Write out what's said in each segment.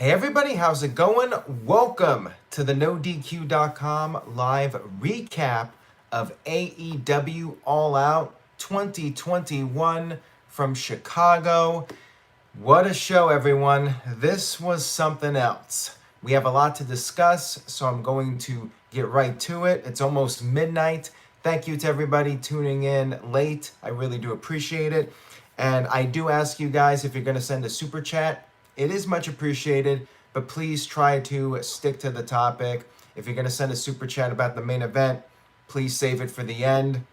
Hey everybody, how's it going? Welcome to the NoDQ.com live recap of AEW All Out 2021 from Chicago. What a show, everyone. This was something else. We have a lot to discuss, so I'm going to get right to it. It's almost midnight. Thank you to everybody tuning in late. I really do appreciate it. And I do ask you guys, if you're going to send a super chat, it is much appreciated, but please try to stick to the topic. If you're going to send a super chat about the main event, please save it for the end.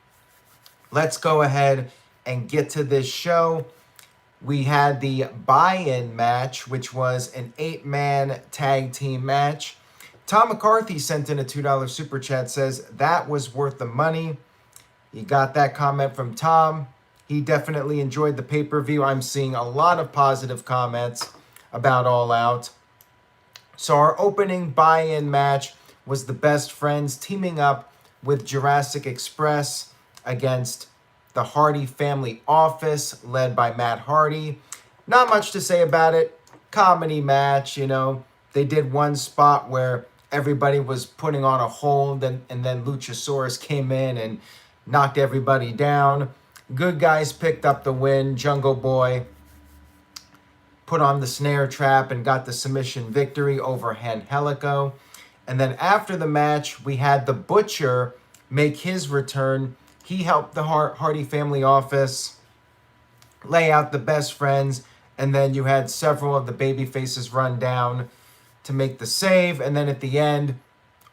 Let's go ahead and get to this show. We had the buy-in match, which was an 8-man tag team match. Tom McCarthy sent in a $2 super chat, says that was worth the money. You got that comment from Tom. He definitely enjoyed the pay-per-view. I'm seeing a lot of positive comments about All Out. So our opening buy-in match was the Best Friends teaming up with Jurassic Express against the Hardy Family Office, led by Matt Hardy. Not much to say about it. Comedy match, you know. They did one spot where everybody was putting on a hold, and then Luchasaurus came in and knocked everybody down. Good guys picked up the win. Jungle Boy put on the snare trap and got the submission victory over Angélico. And then after the match, we had the Butcher make his return. He helped the Hardy Family Office lay out the Best Friends, and then you had several of the baby faces run down to make the save. And then at the end,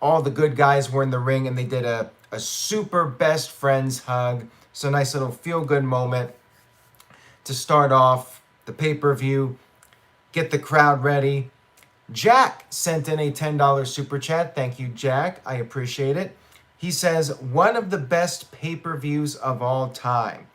all the good guys were in the ring, and they did a super Best Friends hug. So nice little feel-good moment to start off the pay-per-view, get the crowd ready. Jack sent in a $10 super chat. Thank you, Jack. I appreciate it. He says, one of the best pay-per-views of all time.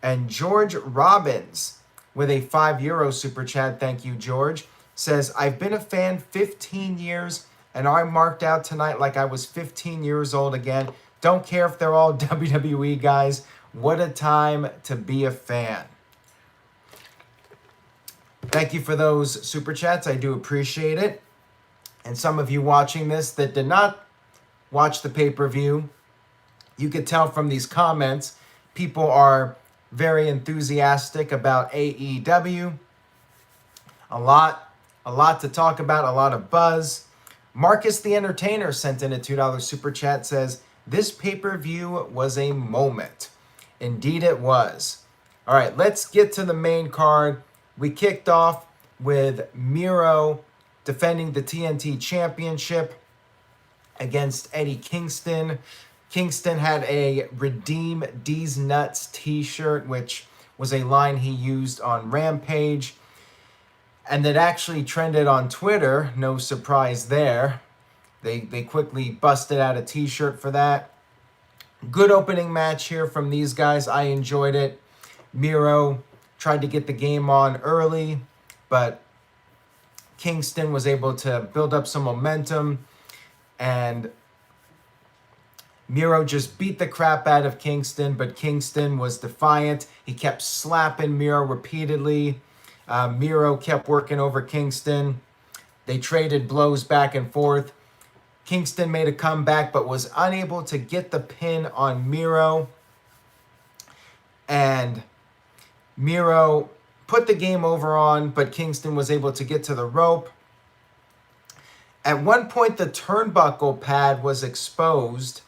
And George Robbins, with a €5 super chat, thank you, George, says, I've been a fan 15 years, and I marked out tonight like I was 15 years old again. Don't care if they're all WWE guys. What a time to be a fan. Thank you for those super chats. I do appreciate it. And some of you watching this that did not watch the pay-per-view, you could tell from these comments, people are very enthusiastic about AEW. A lot to talk about, a lot of buzz. Marcus the Entertainer sent in a $2 super chat, says, this pay-per-view was a moment. Indeed it was. All right, let's get to the main card. We kicked off with Miro defending the TNT Championship against Eddie Kingston. Kingston had a Redeem D's Nuts t-shirt, which was a line he used on Rampage. And it actually trended on Twitter. No surprise there. They quickly busted out a t-shirt for that. Good opening match here from these guys. I enjoyed it. Miro tried to get the game on early, but Kingston was able to build up some momentum, and Miro just beat the crap out of Kingston, but Kingston was defiant. He kept slapping Miro repeatedly. Miro kept working over Kingston. They traded blows back and forth. Kingston made a comeback, but was unable to get the pin on Miro. And Miro put the game over on, but Kingston was able to get to the rope. At one point, the turnbuckle pad was exposed,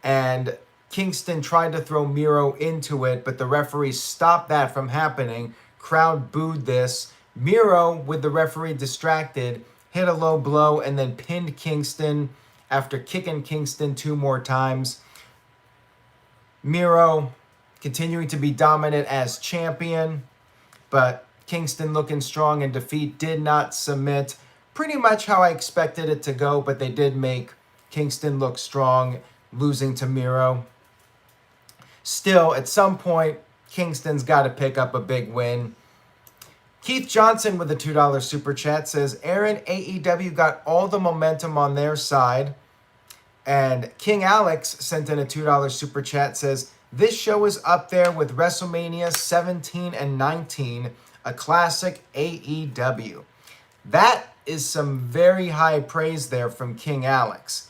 and Kingston tried to throw Miro into it, but the referee stopped that from happening. Crowd booed this. Miro, with the referee distracted, hit a low blow and then pinned Kingston after kicking Kingston 2 more times. Miro continuing to be dominant as champion, but Kingston looking strong in defeat, did not submit. Pretty much how I expected it to go, but they did make Kingston look strong, losing to Miro. Still, at some point, Kingston's got to pick up a big win. Keith Johnson with a $2 super chat says, Aaron, AEW got all the momentum on their side. And King Alex sent in a $2 super chat, says, this show is up there with WrestleMania 17 and 19, a classic AEW. That is some very high praise there from King Alex.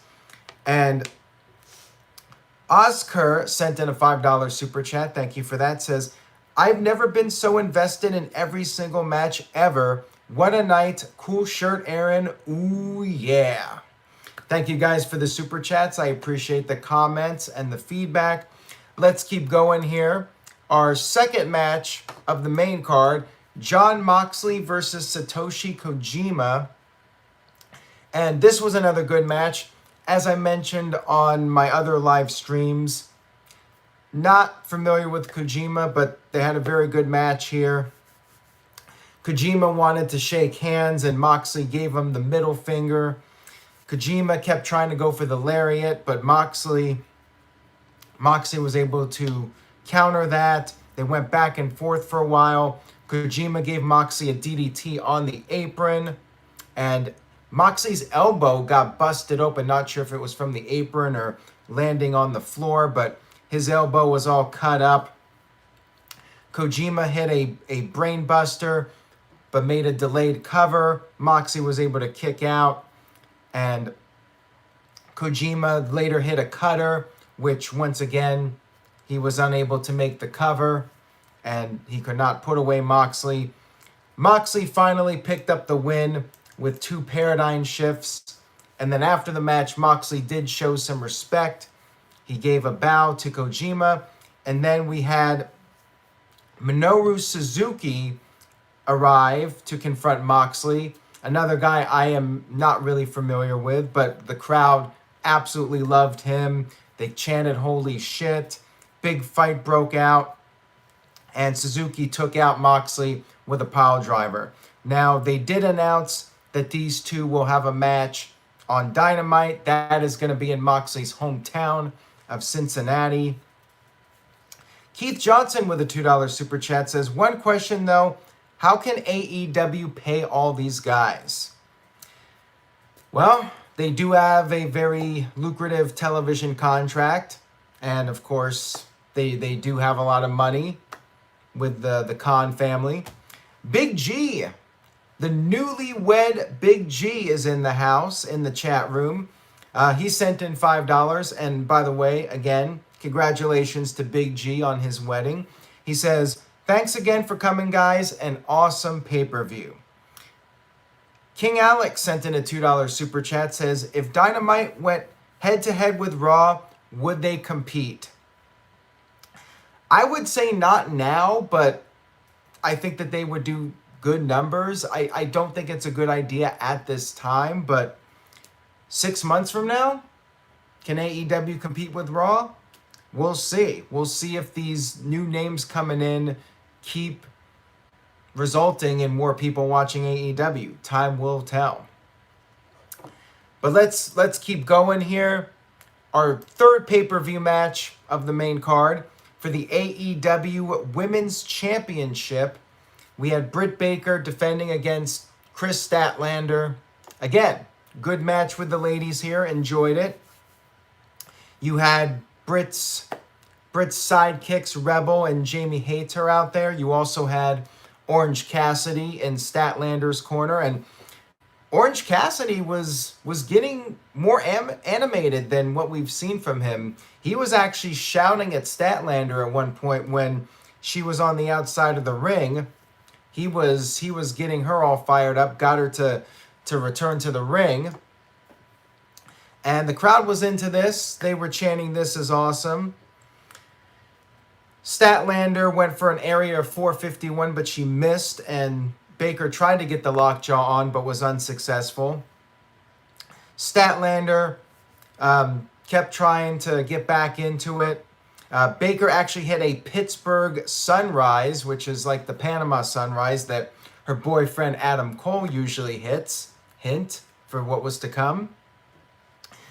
And Oscar sent in a $5 super chat. Thank you for that. Says, I've never been so invested in every single match ever. What a night. Cool shirt, Aaron. Ooh, yeah. Thank you guys for the super chats. I appreciate the comments and the feedback. Let's keep going here. Our second match of the main card, Jon Moxley versus Satoshi Kojima. And this was another good match. As I mentioned on my other live streams, not familiar with Kojima, but they had a very good match here. Kojima wanted to shake hands and Moxley gave him the middle finger. Kojima kept trying to go for the lariat, but Moxley was able to counter that. They went back and forth for a while. Kojima gave Moxley a DDT on the apron, and Moxley's elbow got busted open. Not sure if it was from the apron or landing on the floor, but his elbow was all cut up. Kojima hit a brain buster, but made a delayed cover. Moxley was able to kick out, and Kojima later hit a cutter, which once again, he was unable to make the cover, and he could not put away Moxley. Moxley finally picked up the win with 2 paradigm shifts, and then after the match, Moxley did show some respect. He gave a bow to Kojima, and then we had Minoru Suzuki arrive to confront Moxley, another guy I am not really familiar with, but the crowd absolutely loved him. They chanted, "Holy shit." Big fight broke out, and Suzuki took out Moxley with a pile driver. Now, they did announce that these two will have a match on Dynamite. That is going to be in Moxley's hometown of Cincinnati. Keith Johnson with a $2 super chat says, one question though, how can AEW pay all these guys? Well, they do have a very lucrative television contract, and of course, they do have a lot of money with the Khan family. Big G, the newlywed Big G is in the house, in the chat room. He sent in $5, and by the way, again, congratulations to Big G on his wedding. He says, thanks again for coming, guys. An awesome pay-per-view. King Alex sent in a $2 super chat, says, if Dynamite went head-to-head with Raw, would they compete? I would say not now, but I think that they would do good numbers. I don't think it's a good idea at this time, but 6 months from now, can AEW compete with Raw? We'll see. We'll see if these new names coming in keep resulting in more people watching AEW. Time will tell. But let's keep going here. Our third pay-per-view match of the main card for the AEW Women's Championship. We had Britt Baker defending against Chris Statlander. Again, good match with the ladies here. Enjoyed it. You had Britt's sidekicks, Rebel and Jamie Hayter out there. You also had Orange Cassidy in Statlander's corner. And Orange Cassidy was getting more animated than what we've seen from him. He was actually shouting at Statlander at one point when she was on the outside of the ring. He was getting her all fired up, got her to return to the ring. And the crowd was into this. They were chanting, "This is awesome." Statlander went for an area of 451, but she missed, and Baker tried to get the lockjaw on, but was unsuccessful. Statlander kept trying to get back into it. Baker actually hit a Pittsburgh Sunrise, which is like the Panama Sunrise that her boyfriend Adam Cole usually hits. Hint for what was to come.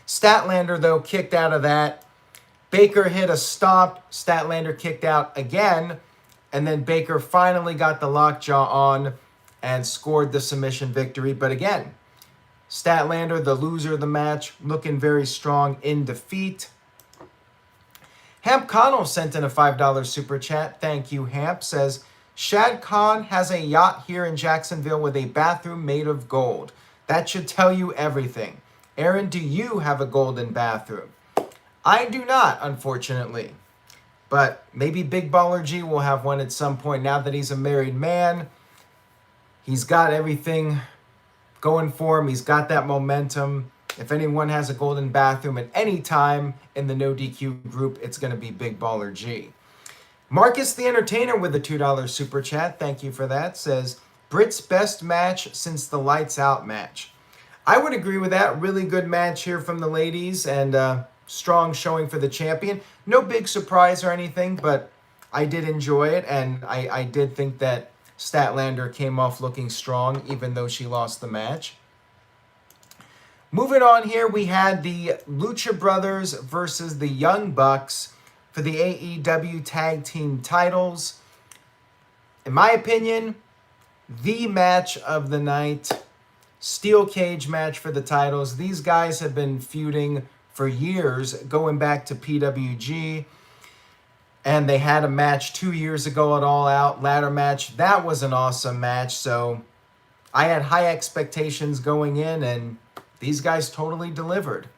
Statlander, though, kicked out of that. Baker hit a stomp. Statlander kicked out again. And then Baker finally got the lockjaw on and scored the submission victory. But again, Statlander, the loser of the match, looking very strong in defeat. Hamp Connell sent in a $5 super chat. Thank you, Hamp. Says, Shad Khan has a yacht here in Jacksonville with a bathroom made of gold. That should tell you everything. Aaron, do you have a golden bathroom? I do not, unfortunately. But maybe Big Baller G will have one at some point. Now that he's a married man, he's got everything going for him. He's got that momentum. If anyone has a golden bathroom at any time in the No DQ group, it's going to be Big Baller G. Marcus the Entertainer with a $2 super chat. Thank you for that. Says, Britt's best match since the Lights Out match. I would agree with that. Really good match here from the ladies and strong showing for the champion. No big surprise or anything, but I did enjoy it. And I did think that Statlander came off looking strong, even though she lost the match. Moving on here, we had the Lucha Brothers versus the Young Bucks for the AEW Tag Team titles. In my opinion, the match of the night. Steel cage match for the titles. These guys have been feuding for years, going back to PWG. And they had a match 2 years ago at All Out, ladder match. That was an awesome match. So I had high expectations going in, and these guys totally delivered.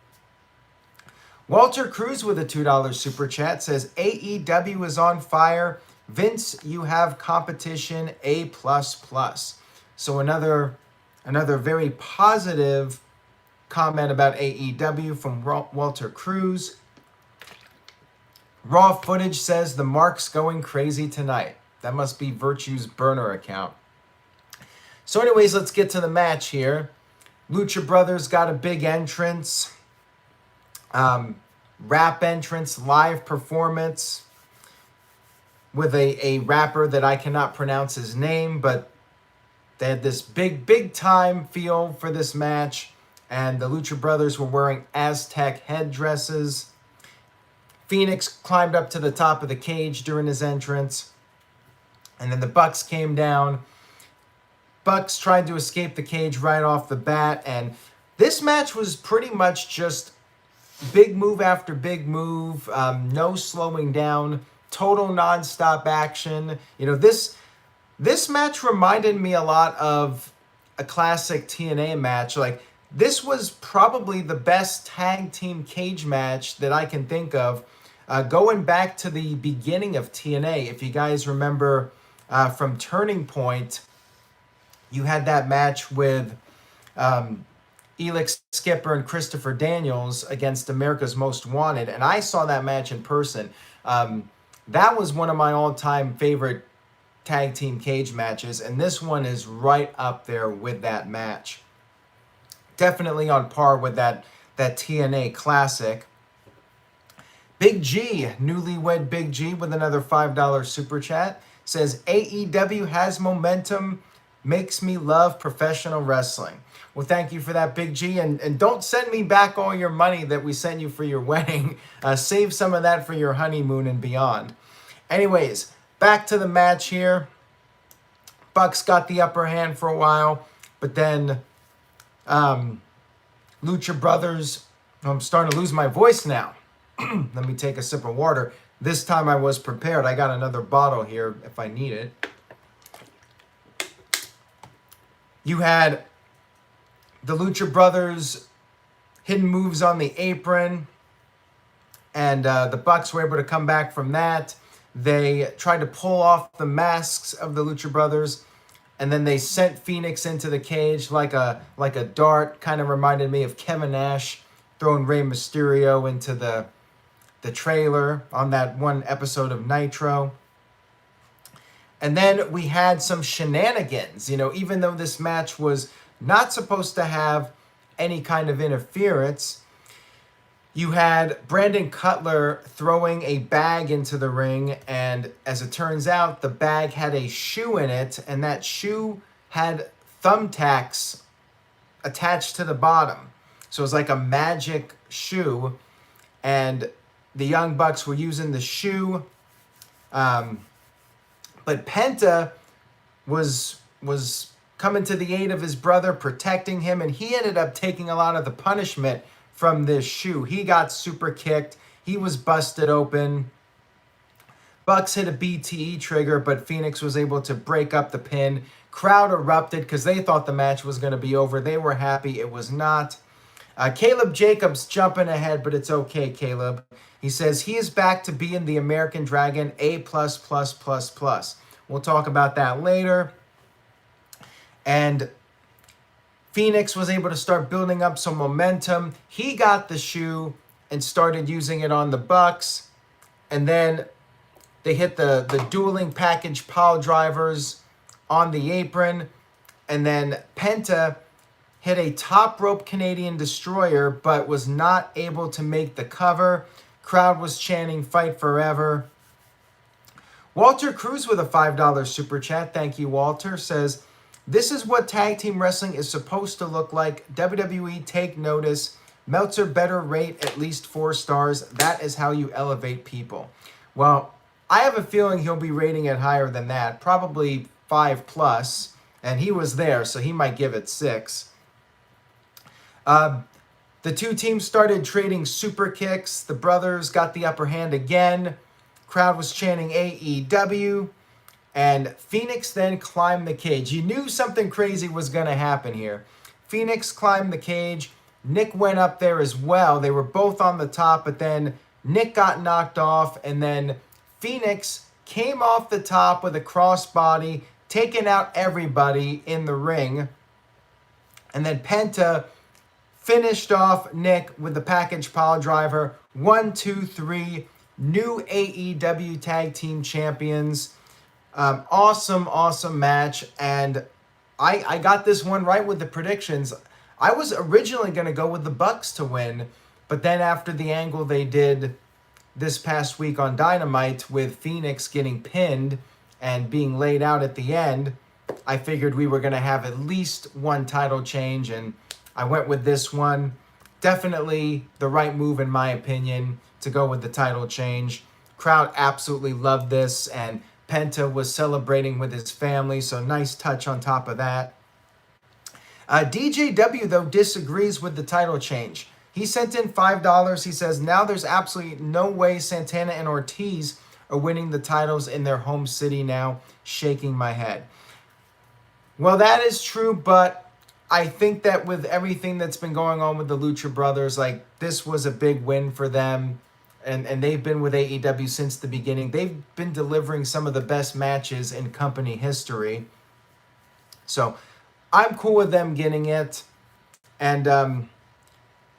Walter Cruz with a $2 super chat says, AEW is on fire. Vince, you have competition A++. So another very positive comment about AEW from Walter Cruz. Raw footage says the Marq's going crazy tonight. That must be Virtue's burner account. So anyways, let's get to the match here. Lucha Brothers got a big entrance. Rap entrance, live performance with a rapper that I cannot pronounce his name, but they had this big time feel for this match, and the Lucha Brothers were wearing Aztec headdresses. Phoenix climbed up to the top of the cage during his entrance, and then the Bucks came down. Bucks tried to escape the cage right off the bat, and this match was pretty much just big move after big move, no slowing down, total nonstop action. You know, this match reminded me a lot of a classic TNA match. Like, this was probably the best tag team cage match that I can think of, going back to the beginning of TNA. If you guys remember from Turning Point, you had that match with Elix Skipper and Christopher Daniels against America's Most Wanted, and I saw that match in person. That was one of my all-time favorite tag team cage matches, and this one is right up there with that match. Definitely on par with that TNA classic. Big G, newlywed Big G with another $5 super chat, says AEW has momentum, makes me love professional wrestling. Well, thank you for that, Big G. And don't send me back all your money that we sent you for your wedding. Save some of that for your honeymoon and beyond. Anyways, back to the match here. Bucks got the upper hand for a while, but then Lucha Brothers, I'm starting to lose my voice now. Let me take a sip of water. This time I was prepared. I got another bottle here if I need it. You had the Lucha Brothers hidden moves on the apron, and the Bucks were able to come back from that. They tried to pull off the masks of the Lucha Brothers, and then they sent Phoenix into the cage like a dart. Kind of reminded me of Kevin Nash throwing Rey Mysterio into the trailer on that one episode of Nitro. And then we had some shenanigans. You know, even though this match was not supposed to have any kind of interference, you had Brandon Cutler throwing a bag into the ring, and as it turns out, the bag had a shoe in it, and that shoe had thumbtacks attached to the bottom. So it was like a magic shoe, and the Young Bucks were using the shoe. But Penta was coming to the aid of his brother, protecting him, and he ended up taking a lot of the punishment from this shoe. He got super kicked. He was busted open. Bucks hit a BTE trigger, but Phoenix was able to break up the pin. Crowd erupted because they thought the match was going to be over. They were happy. It was not. Caleb Jacobs jumping ahead, but it's okay, Caleb. He says he is back to being the American Dragon A++++. We'll talk about that later. And Phoenix was able to start building up some momentum. He got the shoe and started using it on the Bucks. And then they hit the dueling package pile drivers on the apron. And then Penta hit a top rope Canadian destroyer, but was not able to make the cover. Crowd was chanting "Fight Forever." Walter Cruz with a $5 super chat. Thank you, Walter. Says, this is what tag team wrestling is supposed to look like. WWE, take notice. Meltzer better rate at least 4 stars. That is how you elevate people. Well, I have a feeling he'll be rating it higher than that. Probably 5+. And he was there, so he might give it 6. The two teams started trading super kicks. The brothers got the upper hand again. Crowd was chanting AEW. And Phoenix then climbed the cage. You knew something crazy was going to happen here. Phoenix climbed the cage. Nick went up there as well. They were both on the top, but then Nick got knocked off. And then Phoenix came off the top with a crossbody, taking out everybody in the ring. And then Penta finished off Nick with the package pile driver. 1, 2, 3. New AEW Tag Team Champions. Awesome match. And I got this one right with the predictions. I was originally going to go with the Bucks to win. But then after the angle they did this past week on Dynamite with Phoenix getting pinned and being laid out at the end, I figured we were going to have at least one title change, and I went with this one. Definitely the right move, in my opinion, to go with the title change. Crowd absolutely loved this, and Penta was celebrating with his family, so nice touch on top of that. DJW, though, disagrees with the title change. He sent in $5. He says, now there's absolutely no way Santana and Ortiz are winning the titles in their home city now. Shaking my head. Well, that is true, but I think that with everything that's been going on with the Lucha Brothers, like, this was a big win for them. And they've been with AEW since the beginning. They've been delivering some of the best matches in company history. So I'm cool with them getting it. And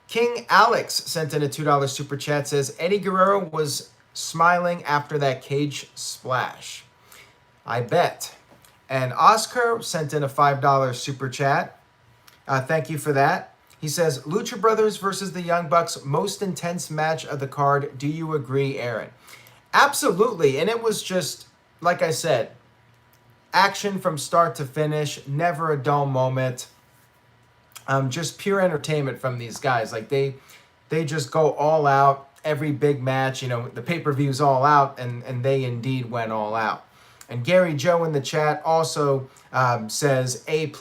King Alex sent in a $2 super chat. Says, Eddie Guerrero was smiling after that cage splash. I bet. And Oscar sent in a $5 super chat. Thank you for that. He says, Lucha Brothers versus the Young Bucks, most intense match of the card. Do you agree, Aaron? Absolutely. And it was just, like I said, action from start to finish. Never a dull moment. Just pure entertainment from these guys. Like, they just go all out. Every big match, you know, the pay-per-view's all out, and they indeed went all out. And Gary Joe in the chat also says A+++,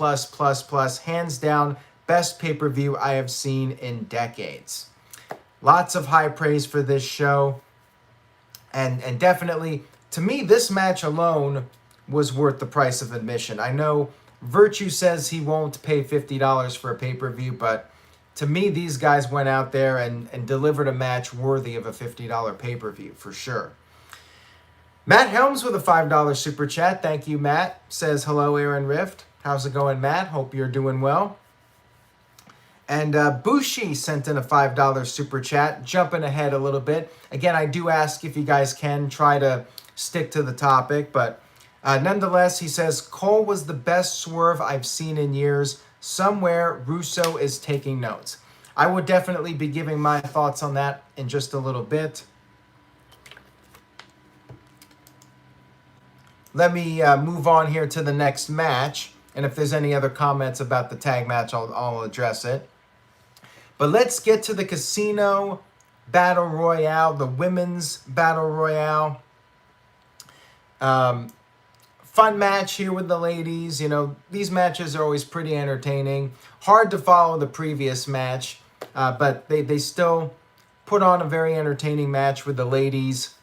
hands down, best pay-per-view I have seen in decades. Lots of high praise for this show. And definitely, to me, this match alone was worth the price of admission. I know Virtue says he won't pay $50 for a pay-per-view, but to me, these guys went out there and delivered a match worthy of a $50 pay-per-view, for sure. Matt Helms with a $5 super chat. Thank you, Matt. Says, hello, Aaron Rift. How's it going, Matt? Hope you're doing well. And Bushi sent in a $5 super chat, jumping ahead a little bit. Again, I do ask if you guys can try to stick to the topic, but nonetheless, he says, Cole was the best swerve I've seen in years. Somewhere, Russo is taking notes. I would definitely be giving my thoughts on that in just a little bit. Let me move on here to the next match. And if there's any other comments about the tag match, I'll address it. But let's get to the Casino Battle Royale, the Women's Battle Royale. Fun match here with the ladies. You know, these matches are always pretty entertaining. Hard to follow the previous match, but they still put on a very entertaining match with the ladies.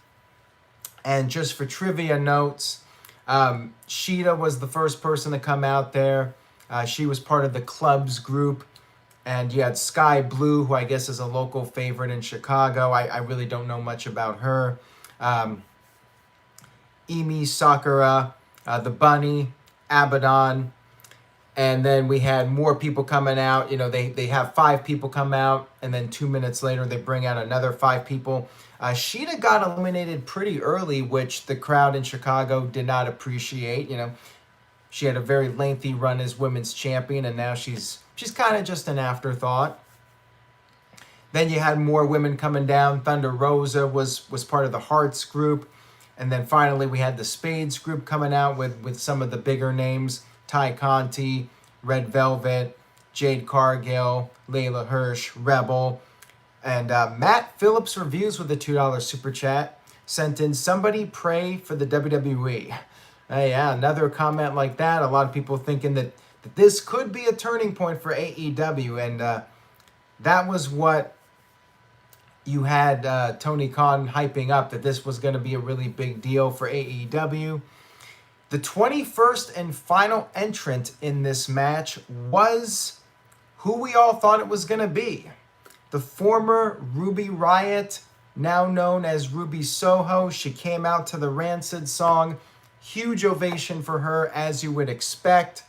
And just for trivia notes, Shida was the first person to come out there. She was part of the club's group. And you had Sky Blue, who I guess is a local favorite in Chicago. I really don't know much about her. Emi Sakura, the Bunny, Abaddon. And then we had more people coming out. You know, they have 5 people come out, and then 2 minutes later they bring out another 5 people. Shida got eliminated pretty early, which the crowd in Chicago did not appreciate. You know, she had a very lengthy run as women's champion, and now she's kind of just an afterthought. Then you had more women coming down. Thunder Rosa was part of the Hart's group. And then finally we had the Spades group coming out with some of the bigger names. Ty Conti, Red Velvet, Jade Cargill, Layla Hirsch, Rebel. And Matt Phillips Reviews with a $2 super chat sent in, somebody pray for the WWE. Yeah, another comment like that. A lot of people thinking that this could be a turning point for AEW. And that was what you had Tony Khan hyping up, that this was going to be a really big deal for AEW. The 21st and final entrant in this match was who we all thought it was going to be. The former Ruby Riott, now known as Ruby Soho. She came out to the Rancid song. Huge ovation for her, as you would expect.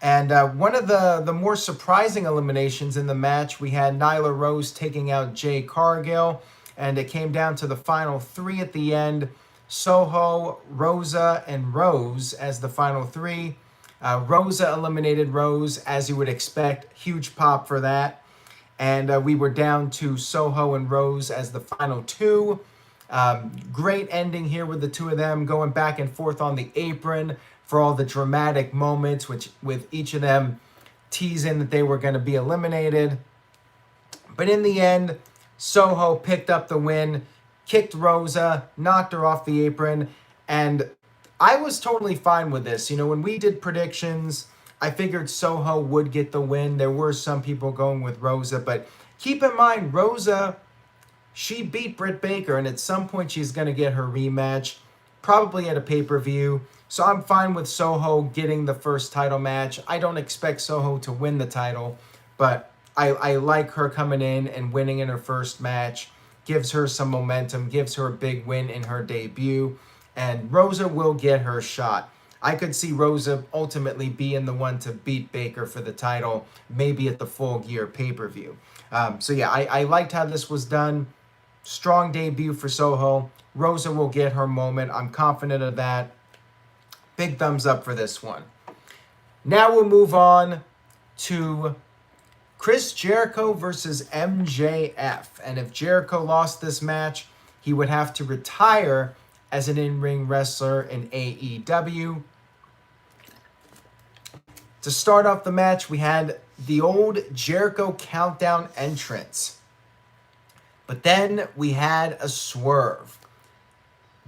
And one of the more surprising eliminations in the match, we had Nyla Rose taking out Jade Cargill. And it came down to the final 3 at the end. Soho, Rosa, and Rose as the final 3. Rosa eliminated Rose, as you would expect. Huge pop for that. And we were down to Soho and Rose as the final 2. Great ending here with the 2 of them going back and forth on the apron for all the dramatic moments, which with each of them teasing that they were going to be eliminated. But in the end, Soho picked up the win, kicked Rosa, knocked her off the apron, and I was totally fine with this. You know, when we did predictions, I figured Soho would get the win. There were some people going with Rosa, but keep in mind, Rosa, she beat Britt Baker, and at some point she's going to get her rematch, probably at a pay-per-view. So I'm fine with Soho getting the first title match. I don't expect Soho to win the title, but I like her coming in and winning in her first match. Gives her some momentum, gives her a big win in her debut, and Rosa will get her shot. I could see Rosa ultimately being the one to beat Baker for the title, maybe at the Full Gear pay-per-view. So yeah, I liked how this was done. Strong debut for Soho. Rosa will get her moment. I'm confident of that. Big thumbs up for this one. Now we'll move on to Chris Jericho versus MJF. And if Jericho lost this match, he would have to retire as an in-ring wrestler in AEW. To start off the match, we had the old Jericho countdown entrance. But then we had a swerve.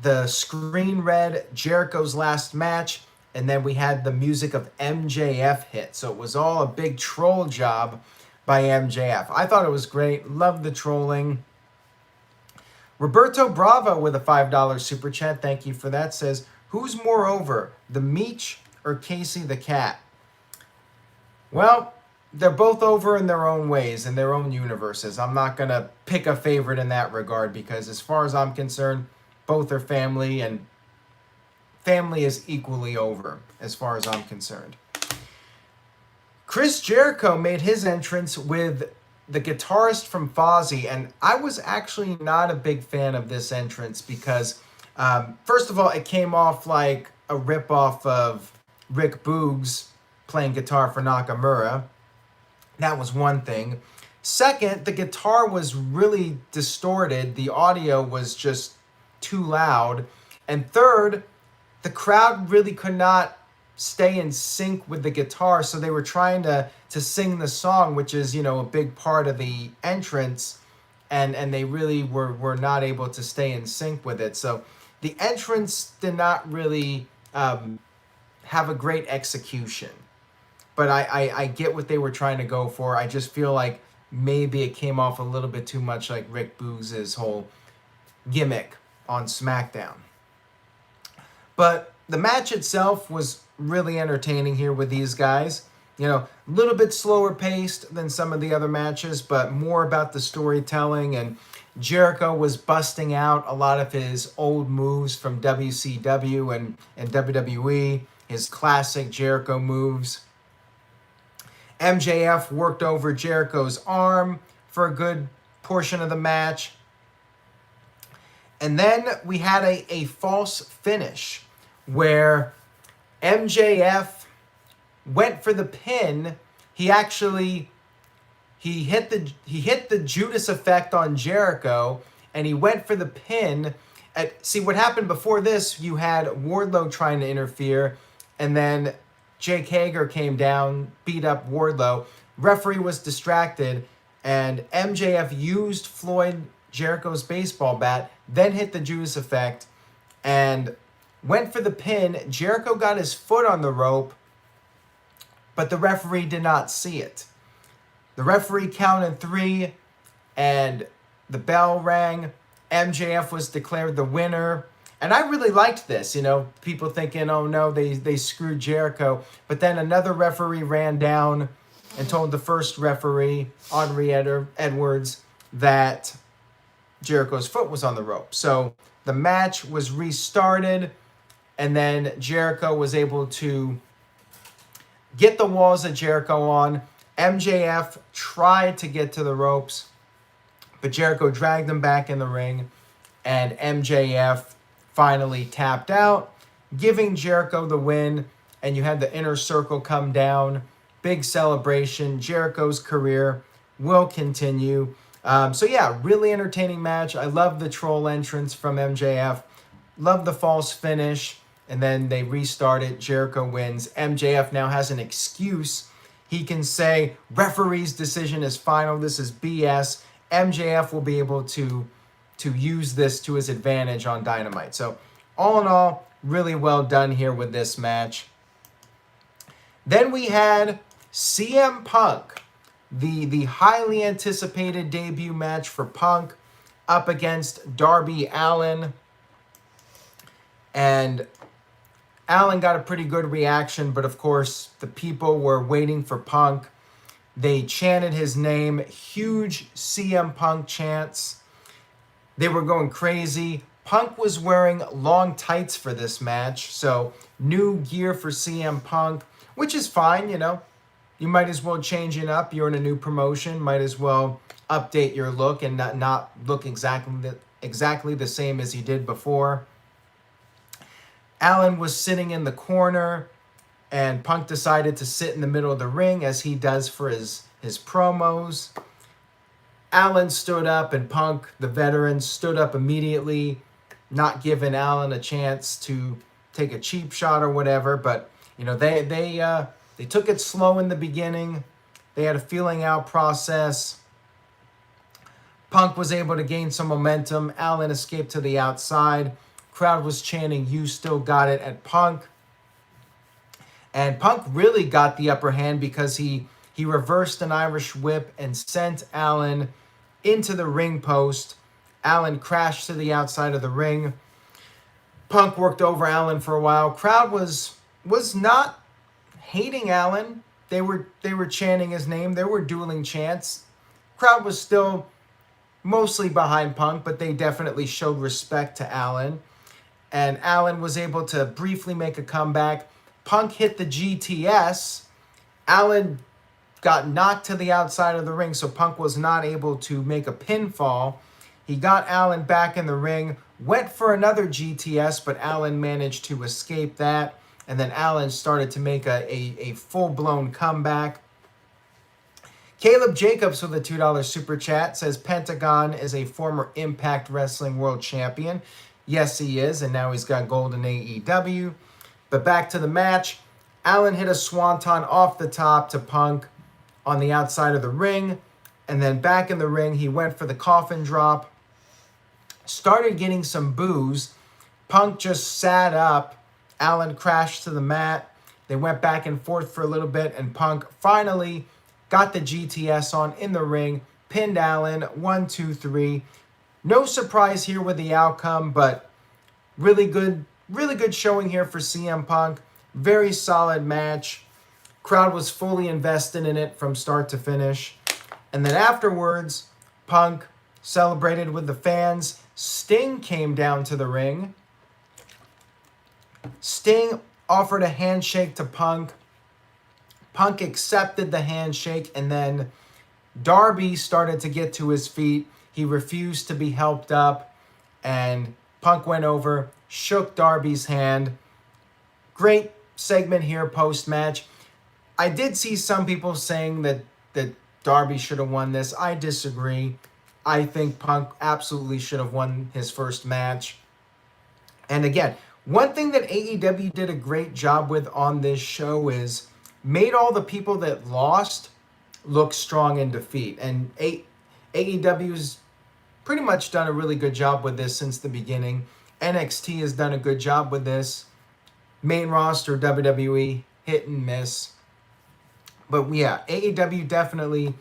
The screen read Jericho's last match, and then we had the music of MJF hit. So it was all a big troll job by MJF. I thought it was great. Loved the trolling. Roberto Bravo with a $5 super chat. Thank you for that. Says, who's more over, the Meech or Casey the Cat? Well, they're both over in their own ways, in their own universes. I'm not going to pick a favorite in that regard because as far as I'm concerned, both are family, and family is equally over as far as I'm concerned. Chris Jericho made his entrance with the guitarist from Fozzy, and I was actually not a big fan of this entrance because, first of all, it came off like a ripoff of Rick Boogs playing guitar for Nakamura. That was one thing. Second, the guitar was really distorted. The audio was just too loud. And third, the crowd really could not stay in sync with the guitar, so they were trying to sing the song, which is, you know, a big part of the entrance, and they really were not able to stay in sync with it. So the entrance did not really have a great execution. But I get what they were trying to go for. I just feel like maybe it came off a little bit too much like Rick Boogs' whole gimmick on SmackDown. But the match itself was really entertaining here with these guys. You know, a little bit slower paced than some of the other matches, but more about the storytelling. And Jericho was busting out a lot of his old moves from WCW and WWE, his classic Jericho moves. MJF worked over Jericho's arm for a good portion of the match. And then we had a false finish where MJF went for the pin. He hit the Judas effect on Jericho, and he went for the pin. See, what happened before this, you had Wardlow trying to interfere, and then Jake Hager came down, beat up Wardlow. Referee was distracted, and MJF used Floyd Jericho's baseball bat, then hit the Judas effect, and went for the pin. Jericho got his foot on the rope, but the referee did not see it. The referee counted 3, and the bell rang. MJF was declared the winner. And I really liked this, you know, people thinking, oh no, they screwed Jericho. But then another referee ran down and told the first referee, Audrey Edwards, that Jericho's foot was on the rope. So the match was restarted, and then Jericho was able to get the walls of Jericho on. MJF tried to get to the ropes, but Jericho dragged him back in the ring, and MJF finally tapped out, giving Jericho the win, and you had the inner circle come down. Big celebration. Jericho's career will continue. So yeah, really entertaining match. I love the troll entrance from MJF. Love the false finish. And then they restarted. Jericho wins. MJF now has an excuse. He can say, referee's decision is final. This is BS. MJF will be able to use this to his advantage on Dynamite. So all in all, really well done here with this match. Then we had CM Punk, the highly anticipated debut match for Punk, up against Darby Allin. And Allin got a pretty good reaction, but of course, the people were waiting for Punk. They chanted his name, huge CM Punk chants. They were going crazy. Punk was wearing long tights for this match, so new gear for CM Punk, which is fine, you know. You might as well change it up. You're in a new promotion. Might as well update your look and not look exactly the same as you did before. Allin was sitting in the corner, and Punk decided to sit in the middle of the ring as he does for his promos. Allin stood up, and Punk, the veteran, stood up immediately, not giving Allin a chance to take a cheap shot or whatever. But you know, they took it slow in the beginning. They had a feeling out process. Punk was able to gain some momentum. Allin escaped to the outside. Crowd was chanting, "You still got it," at Punk. And Punk really got the upper hand because he reversed an Irish whip and sent Allin into the ring post. Allin crashed to the outside of the ring. Punk worked over Allin for a while. Crowd was not hating Allin. They were chanting his name. There were dueling chants. Crowd was still mostly behind Punk, but they definitely showed respect to Allin. And Allin was able to briefly make a comeback. Punk hit the GTS. Allin got knocked to the outside of the ring, so Punk was not able to make a pinfall. He got Allin back in the ring, went for another GTS, but Allin managed to escape that. And then Allin started to make a full-blown comeback. Caleb Jacobs with a $2 super chat says Pentagon is a former Impact Wrestling World Champion. Yes, he is, and now he's got gold in AEW. But back to the match. Allin hit a swanton off the top to Punk on the outside of the ring. And then back in the ring, he went for the coffin drop. Started getting some boos. Punk just sat up. Allin crashed to the mat. They went back and forth for a little bit, and Punk finally got the GTS on in the ring, pinned Allin, 1, 2, 3. No surprise here with the outcome, but really good showing here for CM Punk. Very solid match. Crowd was fully invested in it from start to finish. And then afterwards, Punk celebrated with the fans. Sting came down to the ring. Sting offered a handshake to Punk. Punk accepted the handshake, and then Darby started to get to his feet. He refused to be helped up, and Punk went over, shook Darby's hand. Great segment here post-match. I did see some people saying that Darby should have won this. I disagree. I think Punk absolutely should have won his first match. And again, one thing that AEW did a great job with on this show is made all the people that lost look strong in defeat. And AEW's pretty much done a really good job with this since the beginning. NXT has done a good job with this. Main roster, WWE, hit and miss. But yeah, AEW definitely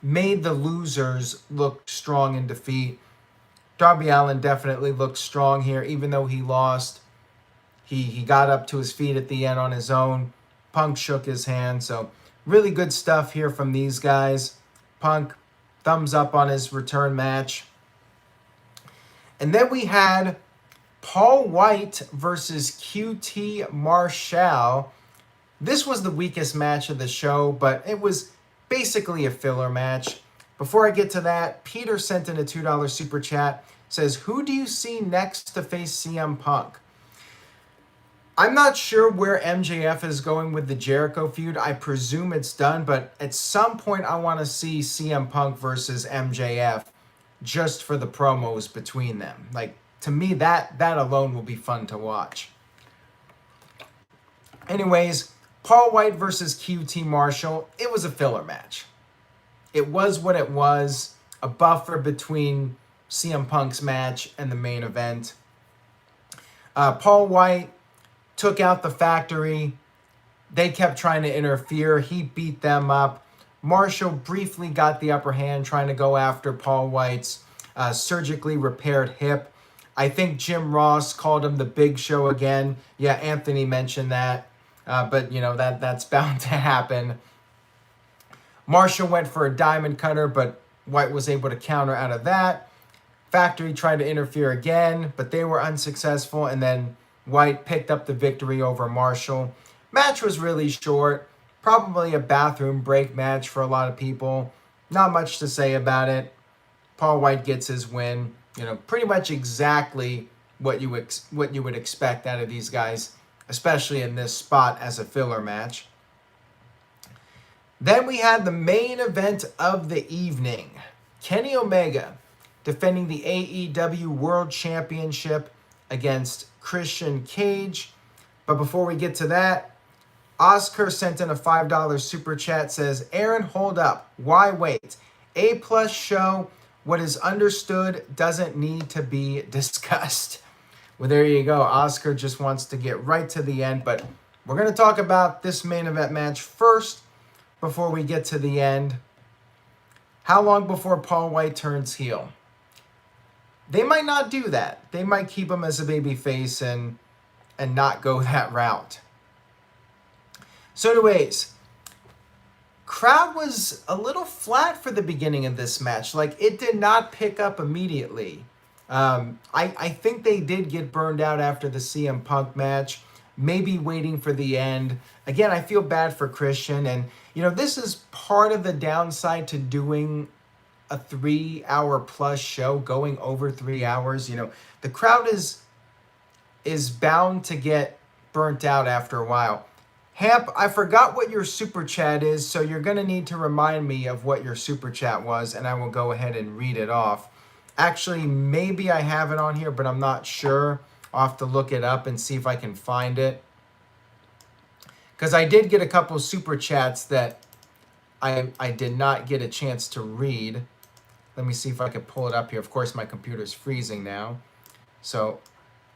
made the losers look strong in defeat. Darby Allin definitely looked strong here, even though he lost. He got up to his feet at the end on his own. Punk shook his hand. So really good stuff here from these guys. Punk, thumbs up on his return match. And then we had Paul White versus QT Marshall. This was the weakest match of the show, but it was basically a filler match. Before I get to that, Peter sent in a $2 super chat. Says, who do you see next to face CM Punk? I'm not sure where MJF is going with the Jericho feud. I presume it's done, but at some point I want to see CM Punk versus MJF just for the promos between them. Like, to me, that alone will be fun to watch. Anyways, Paul White versus QT Marshall. It was a filler match. It was what it was. A buffer between CM Punk's match and the main event. Paul White took out the Factory. They kept trying to interfere. He beat them up. Marshall briefly got the upper hand trying to go after Paul White's surgically repaired hip. I think Jim Ross called him the Big Show again. Yeah, Anthony mentioned that. But, you know, that's bound to happen. Marshall went for a diamond cutter, but White was able to counter out of that. Factory tried to interfere again, but they were unsuccessful. And then White picked up the victory over Marshall. Match was really short. Probably a bathroom break match for a lot of people. Not much to say about it. Paul White gets his win. You know, pretty much exactly what you would expect out of these guys, especially in this spot as a filler match. Then we had the main event of the evening. Kenny Omega defending the AEW World Championship against Christian Cage. But before we get to that, Oscar sent in a $5 super chat. Says, Aaron, hold up. Why wait? A+ show. What is understood doesn't need to be discussed. Well, there you go. Oscar just wants to get right to the end. But we're going to talk about this main event match first before we get to the end. How long before Paul White turns heel? They might not do that. They might keep him as a babyface and not go that route. So anyways, crowd was a little flat for the beginning of this match. Like, it did not pick up immediately. I think they did get burned out after the CM Punk match, maybe waiting for the end. Again, I feel bad for Christian, and you know, this is part of the downside to doing a 3-hour plus show, going over 3 hours. You know, the crowd is bound to get burnt out after a while. Hamp, I forgot what your super chat is, so you're going to need to remind me of what your super chat was, and I will go ahead and read it off. Actually, maybe I have it on here, but I'm not sure. I'll have to look it up and see if I can find it. Because I did get a couple super chats that I did not get a chance to read. Let me see if I can pull it up here. Of course, my computer's freezing now. So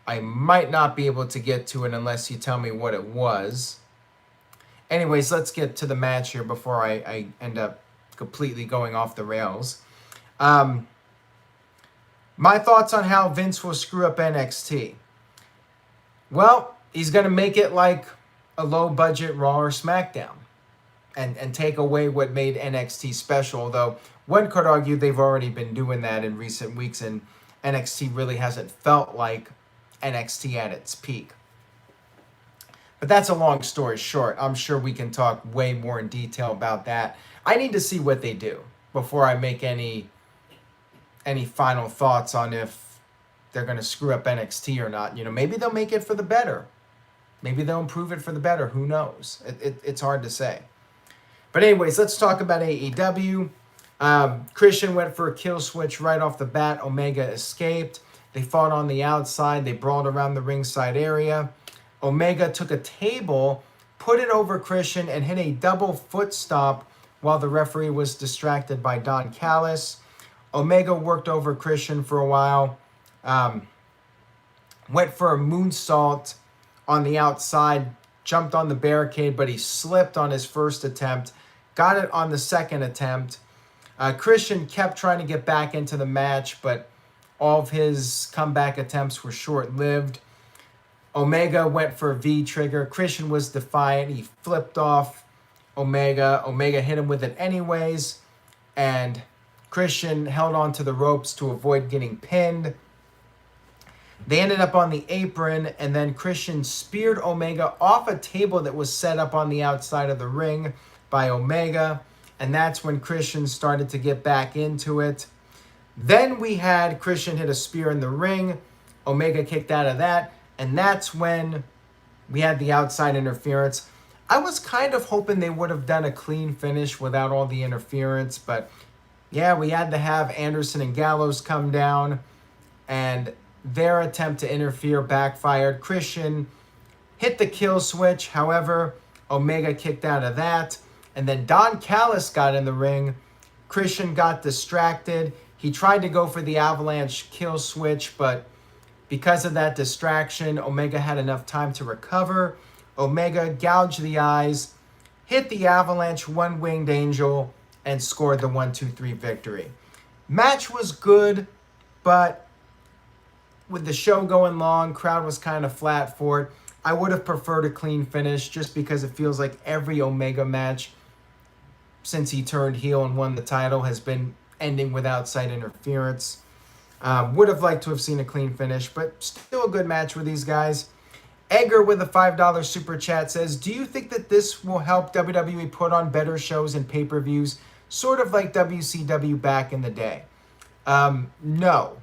I might not be able to get to it unless you tell me what it was. Anyways, let's get to the match here before I end up completely going off the rails. My thoughts on how Vince will screw up NXT. Well, he's going to make it like a low-budget Raw or SmackDown and take away what made NXT special, although one could argue they've already been doing that in recent weeks, and NXT really hasn't felt like NXT at its peak. But that's a long story short. I'm sure we can talk way more in detail about that. I need to see what they do before I make any final thoughts on if they're going to screw up NXT or not. You know, maybe they'll make it for the better. Maybe they'll improve it for the better. Who knows? It's hard to say. But anyways, let's talk about AEW. Christian went for a kill switch right off the bat. Omega escaped. They fought on the outside. They brawled around the ringside area. Omega took a table, put it over Christian, and hit a double foot stomp while the referee was distracted by Don Callis. Omega worked over Christian for a while. Went for a moonsault on the outside. Jumped on the barricade, but he slipped on his first attempt. Got it on the second attempt. Christian kept trying to get back into the match, but all of his comeback attempts were short-lived. Omega went for a V-trigger. Christian was defiant. He flipped off Omega. Omega hit him with it anyways, and Christian held on to the ropes to avoid getting pinned. They ended up on the apron, and then Christian speared Omega off a table that was set up on the outside of the ring by Omega, and that's when Christian started to get back into it. Then we had Christian hit a spear in the ring. Omega kicked out of that, and that's when we had the outside interference. I was kind of hoping they would have done a clean finish without all the interference, but yeah, we had to have Anderson and Gallows come down, and their attempt to interfere backfired. Christian hit the kill switch. However, Omega kicked out of that. And then Don Callis got in the ring. Christian got distracted. He tried to go for the avalanche kill switch, but because of that distraction, Omega had enough time to recover. Omega gouged the eyes, hit the avalanche one-winged angel, and scored the 1-2-3 victory. Match was good, but with the show going long, crowd was kind of flat for it. I would have preferred a clean finish just because it feels like every Omega match since he turned heel and won the title has been ending with outside interference. Would have liked to have seen a clean finish, but still a good match with these guys. Edgar with a $5 super chat says, do you think that this will help WWE put on better shows and pay-per-views, sort of like WCW back in the day? No.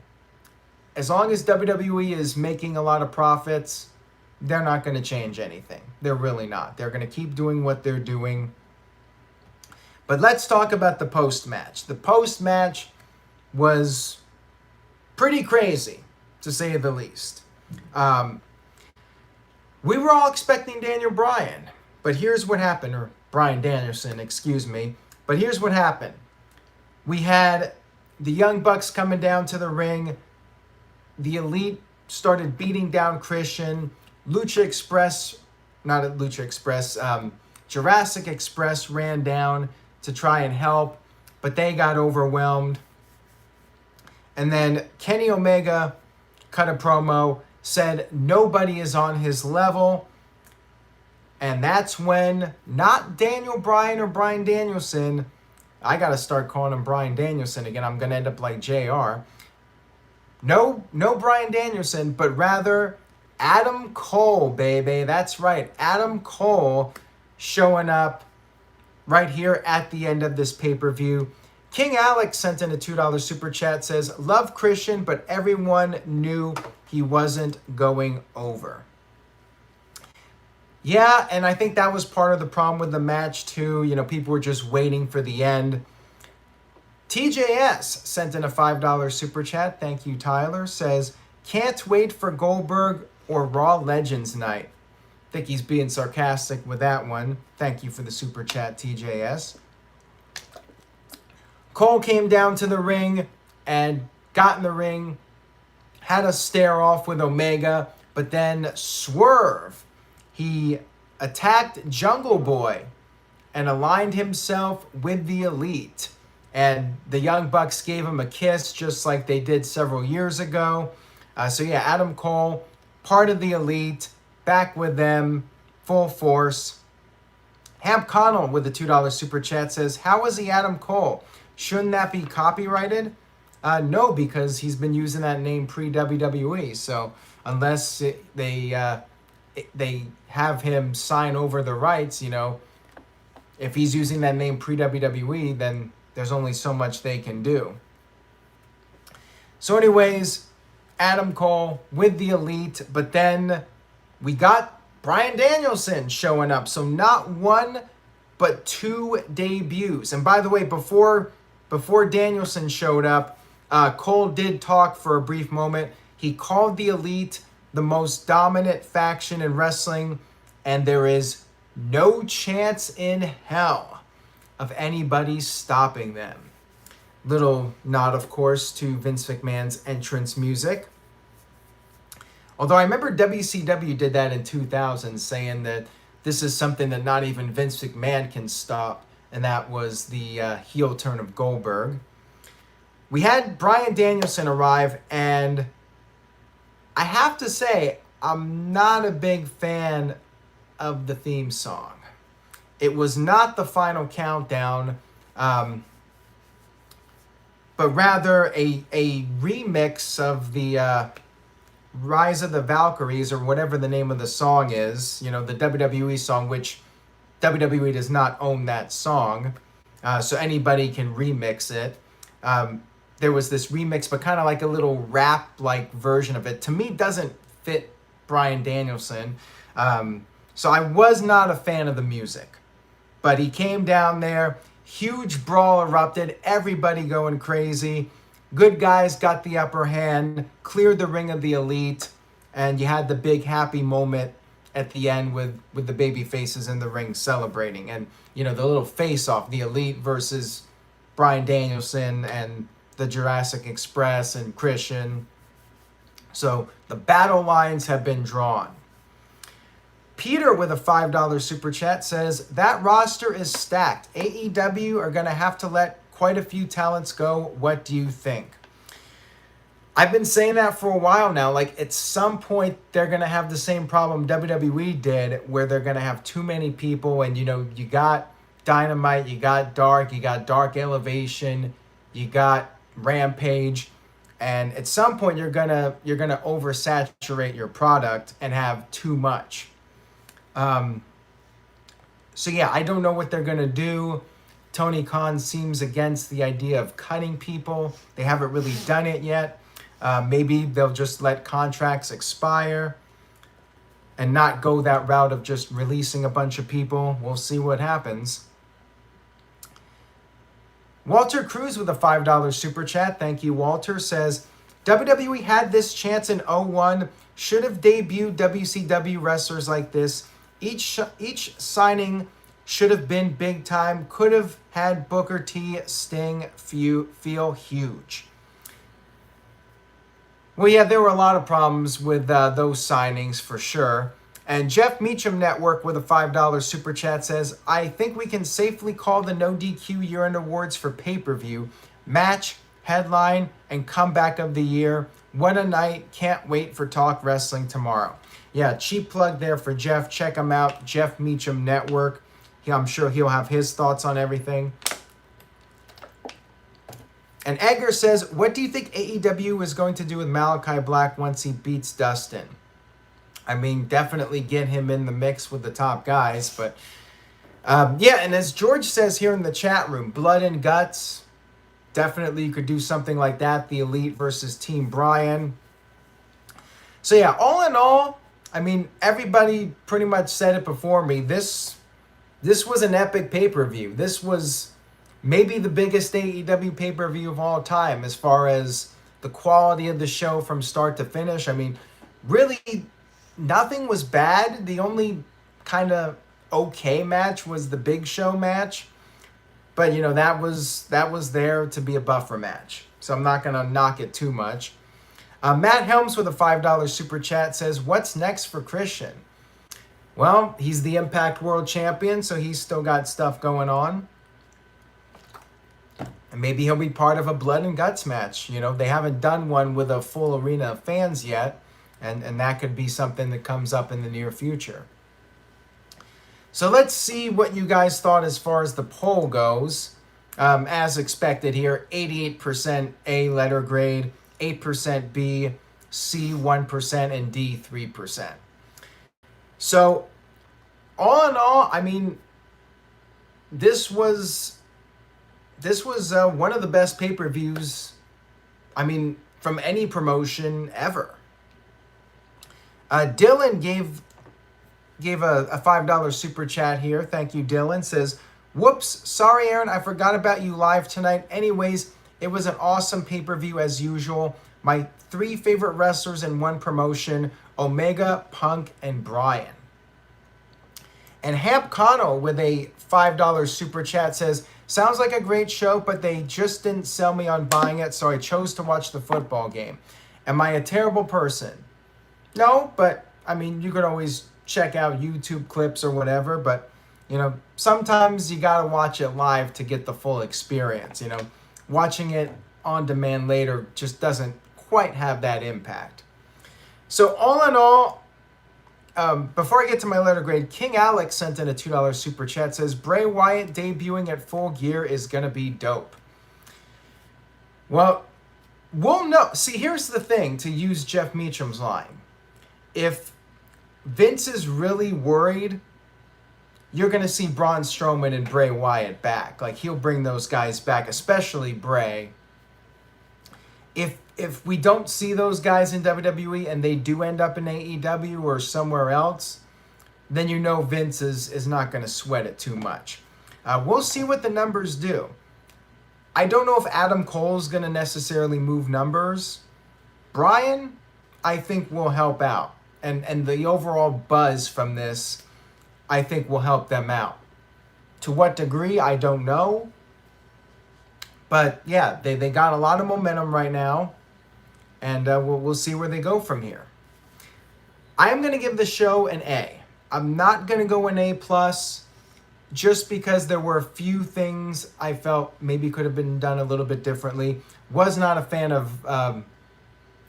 As long as WWE is making a lot of profits, they're not going to change anything. They're really not. They're going to keep doing what they're doing. But let's talk about the post-match. The post-match was pretty crazy, to say the least. We were all expecting Daniel Bryan, but here's what happened, or Bryan Danielson, excuse me. But here's what happened. We had the Young Bucks coming down to the ring. The Elite started beating down Christian. Jurassic Express ran down to try and help, but they got overwhelmed. And then Kenny Omega cut a promo, said nobody is on his level. And that's when, not Daniel Bryan or Bryan Danielson, I got to start calling him Bryan Danielson again. I'm going to end up like JR. No Bryan Danielson, but rather Adam Cole, baby. That's right. Adam Cole showing up right here at the end of this pay-per-view. King Alex sent in a $2 super chat, says, love Christian, but everyone knew he wasn't going over. Yeah, and I think that was part of the problem with the match too. You know, people were just waiting for the end. TJS sent in a $5 super chat. Thank you, Tyler. Says, can't wait for Goldberg or Raw Legends night. I think he's being sarcastic with that one. Thank you for the super chat, TJS. Cole came down to the ring and got in the ring, had a stare off with Omega, but then Swerve. He attacked Jungle Boy and aligned himself with the Elite. And the Young Bucks gave him a kiss just like they did several years ago. So yeah, Adam Cole, part of the Elite, back with them, full force. Hamp Connell with the $2 super chat says, how is he Adam Cole? Shouldn't that be copyrighted? No, because he's been using that name pre-WWE. So unless they have him sign over the rights, you know, if he's using that name pre-WWE, then there's only so much they can do. So anyways, Adam Cole with the Elite, but then we got Bryan Danielson showing up. So not one, but two debuts. And by the way, before Danielson showed up, Cole did talk for a brief moment. He called the Elite the most dominant faction in wrestling, and there is no chance in hell of anybody stopping them. Little nod, of course, to Vince McMahon's entrance music. Although I remember WCW did that in 2000, saying that this is something that not even Vince McMahon can stop, and that was the heel turn of Goldberg. We had Bryan Danielson arrive, and I have to say, I'm not a big fan of the theme song. It was not the Final Countdown, but rather a remix of the Rise of the Valkyries, or whatever the name of the song is. You know, the WWE song, which WWE does not own that song, so anybody can remix it. There was this remix, but kind of like a little rap-like version of it. To me, doesn't fit Bryan Danielson. So I was not a fan of the music. But he came down there, huge brawl erupted, everybody going crazy. Good guys got the upper hand, cleared the ring of the Elite, and you had the big happy moment at the end with the baby faces in the ring celebrating. And, you know, the little face-off, the Elite versus Bryan Danielson and the Jurassic Express and Christian. So the battle lines have been drawn. Peter with a $5 super chat says, that roster is stacked. AEW are going to have to let quite a few talents go. What do you think? I've been saying that for a while now. Like, at some point, they're going to have the same problem WWE did, where they're going to have too many people. And, you know, you got Dynamite, you got Dark Elevation, you got Rampage. And at some point, you're gonna oversaturate your product and have too much. So yeah, I don't know what they're going to do. Tony Khan seems against the idea of cutting people. They haven't really done it yet. Maybe they'll just let contracts expire and not go that route of just releasing a bunch of people. We'll see what happens. Walter Cruz with a $5 super chat. Thank you, Walter. Says, WWE had this chance in 01. Should have debuted WCW wrestlers like this. Each signing should have been big time. Could have had Booker T, Sting feel huge. Well, yeah, there were a lot of problems with those signings for sure. And Jeff Meacham Network with a $5 super chat says, I think we can safely call the No DQ Year-End Awards for pay-per-view match, headline, and comeback of the year. What a night. Can't wait for Talk Wrestling tomorrow. Yeah, cheap plug there for Jeff. Check him out, Jeff Meacham Network. I'm sure he'll have his thoughts on everything. And Edgar says, what do you think AEW is going to do with Malachi Black once he beats Dustin? I mean, definitely get him in the mix with the top guys. But, yeah, and as George says here in the chat room, blood and guts. Definitely you could do something like that. The Elite versus Team Bryan. So, yeah, all in all, I mean, everybody pretty much said it before me. This was an epic pay-per-view. This was maybe the biggest AEW pay-per-view of all time as far as the quality of the show from start to finish. I mean, really, nothing was bad. The only kind of okay match was the Big Show match. But, you know, that was there to be a buffer match. So I'm not going to knock it too much. Matt Helms with a $5 super chat says, what's next for Christian? Well, he's the Impact World Champion, so he's still got stuff going on. And maybe he'll be part of a blood and guts match. You know, they haven't done one with a full arena of fans yet. And that could be something that comes up in the near future. So let's see what you guys thought as far as the poll goes. As expected here, 88% A letter grade, 8% B, C 1%, and D 3%. So all in all, I mean, this was one of the best pay-per-views, I mean, from any promotion ever. Dylan gave a $5 super chat here. Thank you, Dylan. Says, whoops, sorry, Aaron, I forgot about you live tonight. Anyways, it was an awesome pay-per-view as usual. My 3 favorite wrestlers in one promotion, Omega, Punk, and Bryan. And Hamp Connell with a $5 super chat says, sounds like a great show, but they just didn't sell me on buying it, so I chose to watch the football game. Am I a terrible person? No, but I mean, you could always check out YouTube clips or whatever, but you know, sometimes you gotta watch it live to get the full experience. You know, watching it on demand later just doesn't quite have that impact. So all in all, before I get to my letter grade, King Alex sent in a $2 super chat. Says, Bray Wyatt debuting at Full Gear is gonna be dope. Well, we'll know. See, here's the thing, to use Jeff Meacham's line. If Vince is really worried, you're going to see Braun Strowman and Bray Wyatt back. Like, he'll bring those guys back, especially Bray. If we don't see those guys in WWE and they do end up in AEW or somewhere else, then you know Vince is not going to sweat it too much. We'll see what the numbers do. I don't know if Adam Cole's going to necessarily move numbers. Bryan, I think, will help out. And the overall buzz from this, I think, will help them out. To what degree, I don't know. But yeah, they got a lot of momentum right now. And we'll see where they go from here. I am going to give the show an A. I'm not going to go an A+, just because there were a few things I felt maybe could have been done a little bit differently. Was not a fan of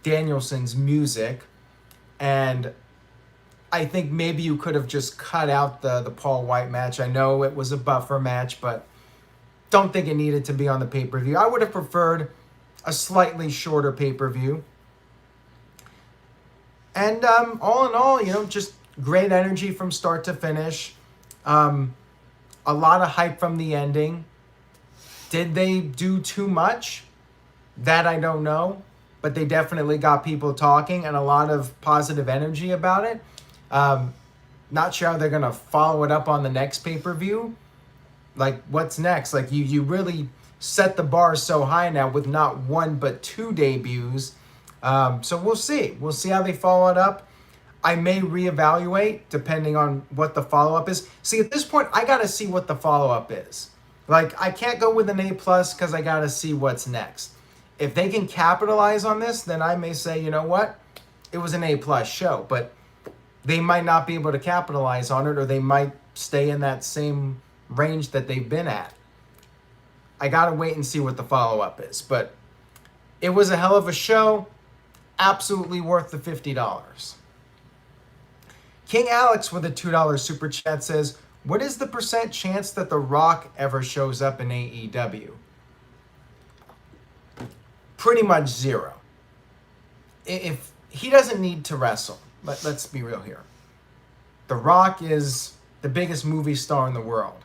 Danielson's music. And I think maybe you could have just cut out the Paul White match. I know it was a buffer match, but don't think it needed to be on the pay-per-view. I would have preferred a slightly shorter pay-per-view. And all in all, you know, just great energy from start to finish. A lot of hype from the ending. Did they do too much? That I don't know. But they definitely got people talking and a lot of positive energy about it. Not sure how they're going to follow it up on the next pay-per-view. Like, what's next? Like, you really set the bar so high now with not 1 but 2 debuts. So we'll see. We'll see how they follow it up. I may reevaluate depending on what the follow-up is. See, at this point, I got to see what the follow-up is. Like, I can't go with an A+ because I got to see what's next. If they can capitalize on this, then I may say, you know what? It was an A+ show, but they might not be able to capitalize on it, or they might stay in that same range that they've been at. I got to wait and see what the follow-up is, but it was a hell of a show. Absolutely worth the $50. King Alex with a $2 super chat says, what is the % chance that The Rock ever shows up in AEW? Pretty much 0. If he doesn't need to wrestle, let's be real here. The Rock is the biggest movie star in the world.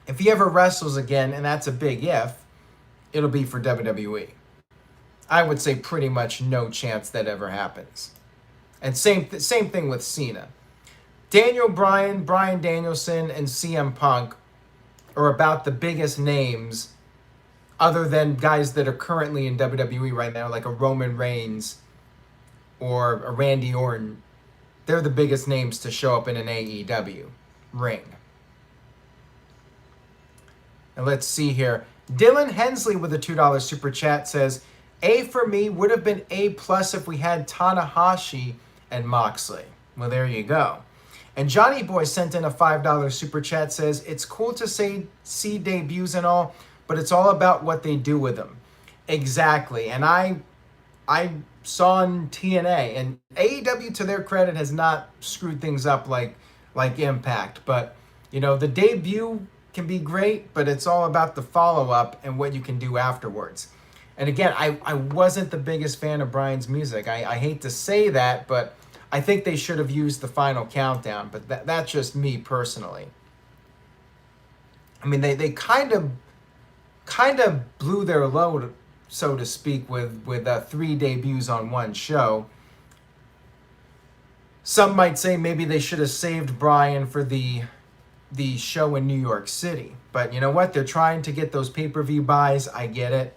If he ever wrestles again, and that's a big if, it'll be for WWE. I would say pretty much no chance that ever happens. And same thing with Cena. Daniel Bryan, Bryan Danielson, and CM Punk are about the biggest names other than guys that are currently in WWE right now, like a Roman Reigns or a Randy Orton. They're the biggest names to show up in an AEW ring. And let's see here. Dylan Hensley with a $2 super chat says, A for me would have been A+ if we had Tanahashi and Moxley. Well, there you go. And Johnny Boy sent in a $5 super chat, says, it's cool to see debuts and all, but it's all about what they do with them. Exactly. And I saw on TNA, and AEW, to their credit, has not screwed things up like Impact. But, the debut can be great, but it's all about the follow-up and what you can do afterwards. And again, I wasn't the biggest fan of Bryan's music. I hate to say that, but I think they should have used the Final Countdown. But that's just me personally. I mean, they kind of blew their load, so to speak, with 3 debuts on one show. Some might say maybe they should have saved Bryan for the show in New York City. But you know what? They're trying to get those pay-per-view buys. I get it.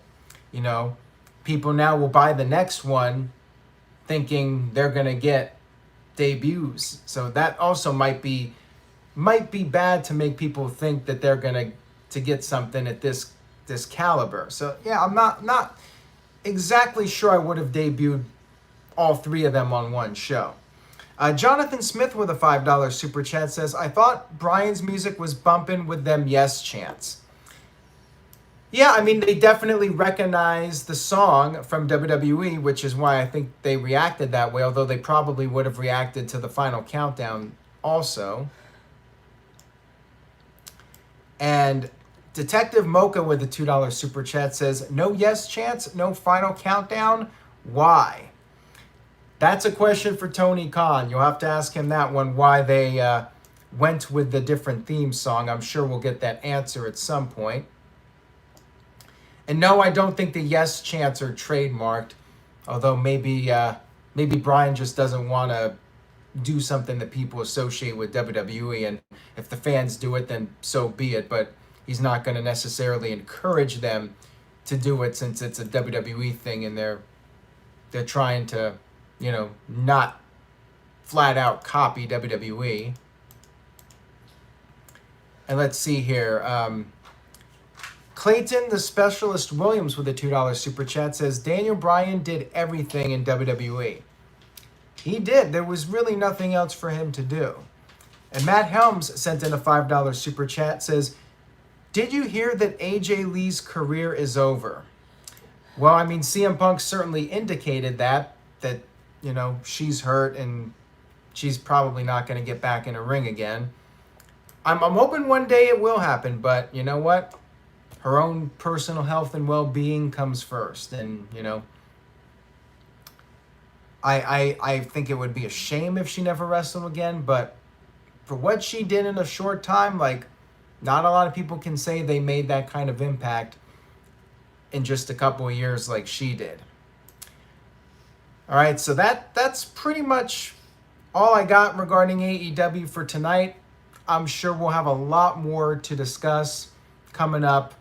People now will buy the next one thinking they're going to get debuts. So that also might be bad to make people think that they're going to get something at this caliber. So yeah, I'm not exactly sure I would have debuted all 3 of them on one show. Jonathan Smith with a $5 super chat says, I thought Bryan's music was bumping with them yes chants. Yeah, I mean, they definitely recognize the song from WWE, which is why I think they reacted that way, although they probably would have reacted to the Final Countdown also. And Detective Mocha with a $2 super chat says, no yes chants, no Final Countdown. Why? That's a question for Tony Khan. You'll have to ask him that one, why they went with the different theme song. I'm sure we'll get that answer at some point. And no, I don't think the yes chants are trademarked, although maybe Bryan just doesn't want to do something that people associate with WWE, and if the fans do it, then so be it, but he's not going to necessarily encourage them to do it since it's a WWE thing, and they're trying to, not flat out copy WWE. And let's see here. Clayton, the Specialist Williams with a $2 super chat says, Daniel Bryan did everything in WWE. He did. There was really nothing else for him to do. And Matt Helms sent in a $5 super chat, says, did you hear that AJ Lee's career is over? Well, I mean, CM Punk certainly indicated that she's hurt and she's probably not going to get back in a ring again. I'm hoping one day it will happen, but you know what? Her own personal health and well-being comes first. And, I think it would be a shame if she never wrestled again, but for what she did in a short time, not a lot of people can say they made that kind of impact in just a couple of years like she did. All right, so that's pretty much all I got regarding AEW for tonight. I'm sure we'll have a lot more to discuss coming up.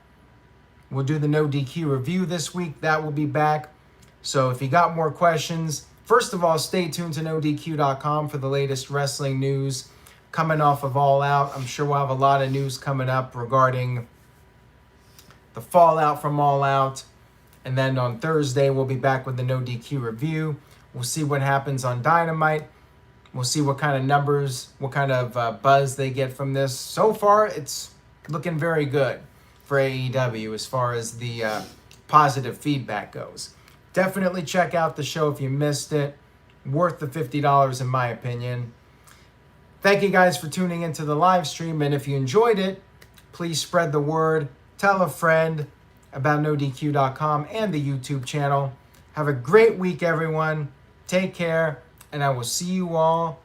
We'll do the No DQ review this week. That will be back. So if you got more questions, first of all, stay tuned to NoDQ.com for the latest wrestling news coming off of All Out. I'm sure we'll have a lot of news coming up regarding the fallout from All Out. And then on Thursday, we'll be back with the No DQ review. We'll see what happens on Dynamite. We'll see what kind of numbers, what kind of buzz they get from this. So far, it's looking very good for AEW as far as the positive feedback goes. Definitely check out the show if you missed it. Worth the $50 in my opinion. Thank you guys for tuning into the live stream. And if you enjoyed it, please spread the word. Tell a friend about NoDQ.com and the YouTube channel. Have a great week, everyone. Take care, and I will see you all